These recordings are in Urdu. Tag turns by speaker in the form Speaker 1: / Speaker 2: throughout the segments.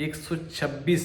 Speaker 1: $126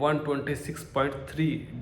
Speaker 1: $126.3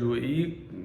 Speaker 1: UAE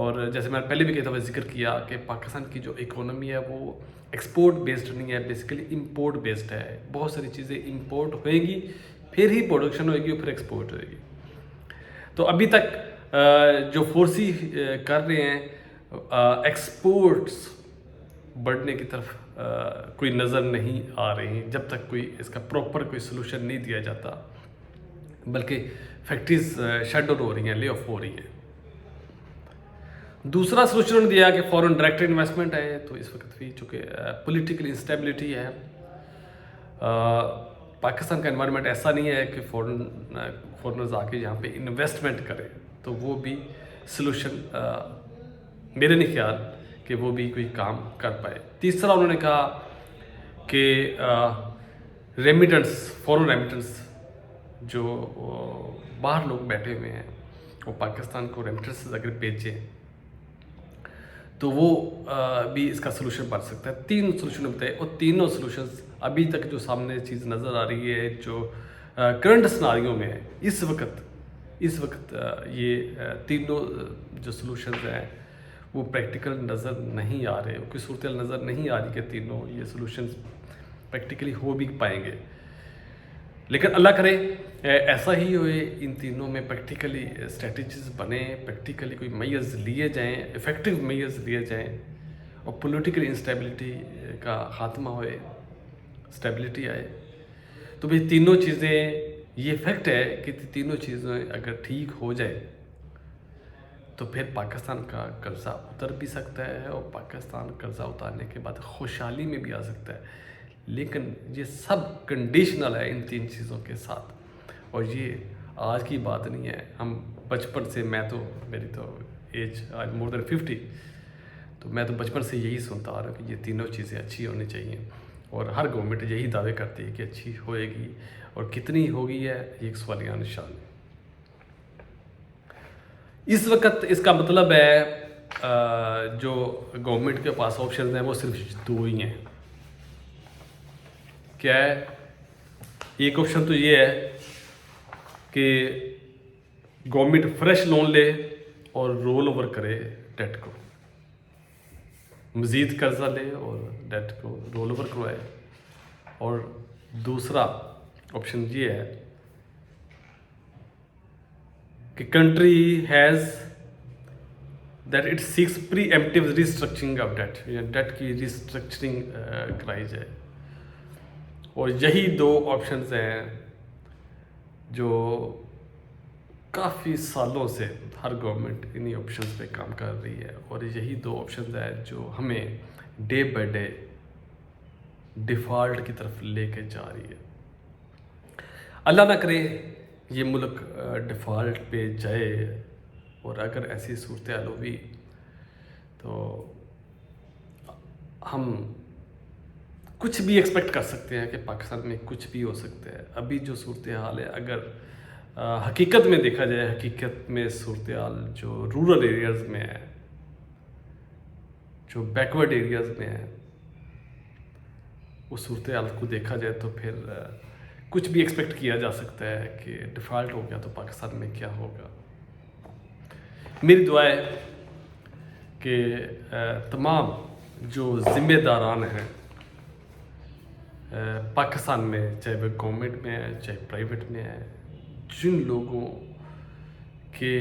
Speaker 1: اور جیسے میں نے پہلے بھی کئی دفعہ ذکر کیا کہ پاکستان کی جو اکانومی ہے وہ ایکسپورٹ بیسڈ نہیں ہے، بیسیکلی امپورٹ بیسڈ ہے. بہت ساری چیزیں امپورٹ ہوئیں گی، پھر ہی پروڈکشن ہوئے گی اور پھر ایکسپورٹ ہوئے گی. تو ابھی تک جو فورسی کر رہے ہیں ایکسپورٹس بڑھنے کی طرف کوئی نظر نہیں آ رہی جب تک کوئی اس کا پراپر کوئی سلوشن نہیں دیا جاتا، بلکہ فیکٹریز شٹ ڈاؤن ہو رہی ہیں، لے آف ہو رہی ہیں. دوسرا سلوشن انہوں نے دیا کہ فورن ڈائریکٹ انویسٹمنٹ ہے. تو اس وقت بھی چونکہ پولیٹیکل انسٹیبلٹی ہے، پاکستان کا انوائرمنٹ ایسا نہیں ہے کہ فورنرز آ کے یہاں پہ انویسٹمنٹ کریں، تو وہ بھی سلوشن میرے نہیں خیال کہ وہ بھی کوئی کام کر پائے. تیسرا انہوں نے کہا کہ ریمیٹنس، فورن ریمیٹنس جو باہر لوگ بیٹھے ہوئے ہیں وہ پاکستان کو ریمیٹنس اگر بھیجیں تو وہ بھی اس کا سلوشن بن سکتا ہے. 3 سلوشن بتائے، اور تینوں سلوشنز ابھی تک جو سامنے چیز نظر آ رہی ہے جو کرنٹ سناریوں میں ہے اس وقت یہ تینوں جو سلوشنز ہیں وہ پریکٹیکل نظر نہیں آ رہے، کوئی صورتحال نظر نہیں آ رہی کہ تینوں یہ سلوشنز پریکٹیکلی ہو بھی پائیں گے. لیکن اللہ کرے ایسا ہی ہوئے، ان تینوں میں پریکٹیکلی اسٹریٹجیز بنے، پریکٹیکلی کوئی میئرز لیے جائیں، افیکٹو میئرز لیے جائیں، اور پولیٹیکل انسٹیبلٹی کا خاتمہ ہوئے، اسٹیبلٹی آئے. تو بھئی تینوں چیزیں، یہ فیکٹ ہے کہ تینوں چیزیں اگر ٹھیک ہو جائے تو پھر پاکستان کا قرضہ اتر بھی سکتا ہے، اور پاکستان قرضہ اتارنے کے بعد خوشحالی میں بھی آ سکتا ہے. لیکن یہ سب کنڈیشنل ہے ان 3 چیزوں کے ساتھ، اور یہ آج کی بات نہیں ہے. ہم بچپن سے، میری تو ایج آج مور دین 50، تو میں تو بچپن سے یہی سنتا آ رہا ہوں کہ یہ تینوں چیزیں اچھی ہونی چاہیے، اور ہر گورنمنٹ یہی دعوے کرتی ہے کہ اچھی ہوئے گی، اور کتنی ہوگی ہے یہ ایک سوالیہ نشان ہے. اس وقت اس کا مطلب ہے جو گورنمنٹ کے پاس آپشنز ہیں وہ صرف 2 ہی ہیں. کیا ہے؟ ایک آپشن تو یہ ہے کہ گورنمنٹ فریش لون لے اور رول اوور کرے ڈیٹ کو، مزید قرضہ لے اور ڈیٹ کو رول اوور کروائے. اور دوسرا آپشن یہ ہے کہ country has debt it seeks preemptive restructuring of debt, یا ڈیٹ کی ریسٹرکچرنگ کرائی جائے. اور یہی 2 آپشنز ہیں جو کافی سالوں سے ہر گورنمنٹ انہی آپشنز پہ کام کر رہی ہے، اور یہی 2 آپشنز ہیں جو ہمیں ڈے بائی ڈے ڈیفالٹ کی طرف لے کے جا رہی ہے. اللہ نہ کرے یہ ملک ڈیفالٹ پہ جائے، اور اگر ایسی صورتحال ہوئی تو ہم کچھ بھی ایکسپیکٹ کر سکتے ہیں کہ پاکستان میں کچھ بھی ہو سکتا ہے. ابھی جو صورتحال ہے اگر حقیقت میں دیکھا جائے، حقیقت میں صورتحال جو رورل ایریاز میں ہے، جو بیکورڈ ایریاز میں ہے، اس صورتحال کو دیکھا جائے تو پھر کچھ بھی ایکسپیکٹ کیا جا سکتا ہے کہ ڈیفالٹ ہو گیا تو پاکستان میں کیا ہوگا. میری دعا ہے کہ تمام جو ذمہ داران ہیں پاکستان میں، چاہے وہ گورنمنٹ میں ہے چاہے پرائیویٹ میں ہے، جن لوگوں کے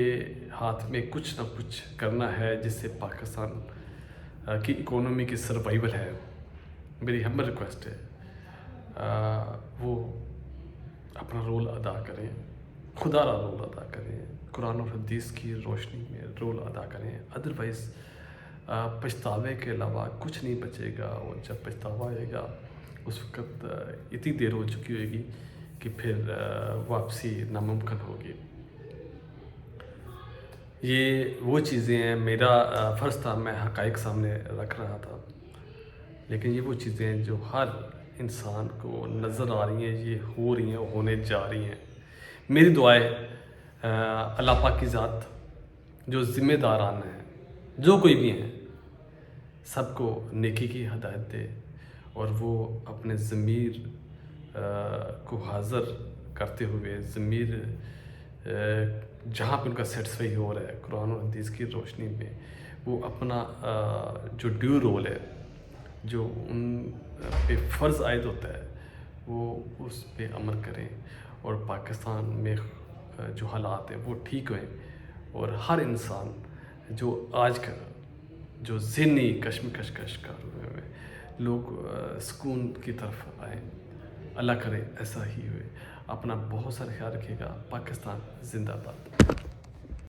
Speaker 1: ہاتھ میں کچھ نہ کچھ کرنا ہے جس سے پاکستان کی اکانومی کی سروائیول ہے، میری ہمبل ریکویسٹ ہے وہ اپنا رول ادا کریں، خدا را رول ادا کریں، قرآن اور حدیث کی روشنی میں رول ادا کریں. ادروائز پچھتاوے کے علاوہ کچھ نہیں بچے گا، اور جب پچھتاوا آئے گا اس وقت اتنی دیر ہو چکی ہوئے گی کہ پھر واپسی ناممکن ہوگی. یہ وہ چیزیں ہیں، میرا فرض تھا، میں حقائق سامنے رکھ رہا تھا، لیکن یہ وہ چیزیں ہیں جو ہر انسان کو نظر آ رہی ہیں، یہ ہو رہی ہیں، ہونے جا رہی ہیں. میری دعائیں اللہ پاک کی ذات جو ذمہ داران ہیں، جو کوئی بھی ہیں، سب کو نیکی کی ہدایت دے، اور وہ اپنے ضمیر کو حاضر کرتے ہوئے، ضمیر جہاں پہ ان کا سیٹسفائی ہو رہا ہے قرآن اور حدیث کی روشنی میں، وہ اپنا جو ڈیو رول ہے، جو ان پہ فرض عائد ہوتا ہے، وہ اس پہ عمل کریں، اور پاکستان میں جو حالات ہیں وہ ٹھیک ہوئیں، اور ہر انسان جو آج کا جو ذہنی کشمکش کا شکار ہوئے ہوئے لوگ سکون کی طرف آئیں۔ اللہ کرے ایسا ہی ہوئے۔ اپنا بہت سارا خیال رکھیے گا۔ پاکستان زندہ باد۔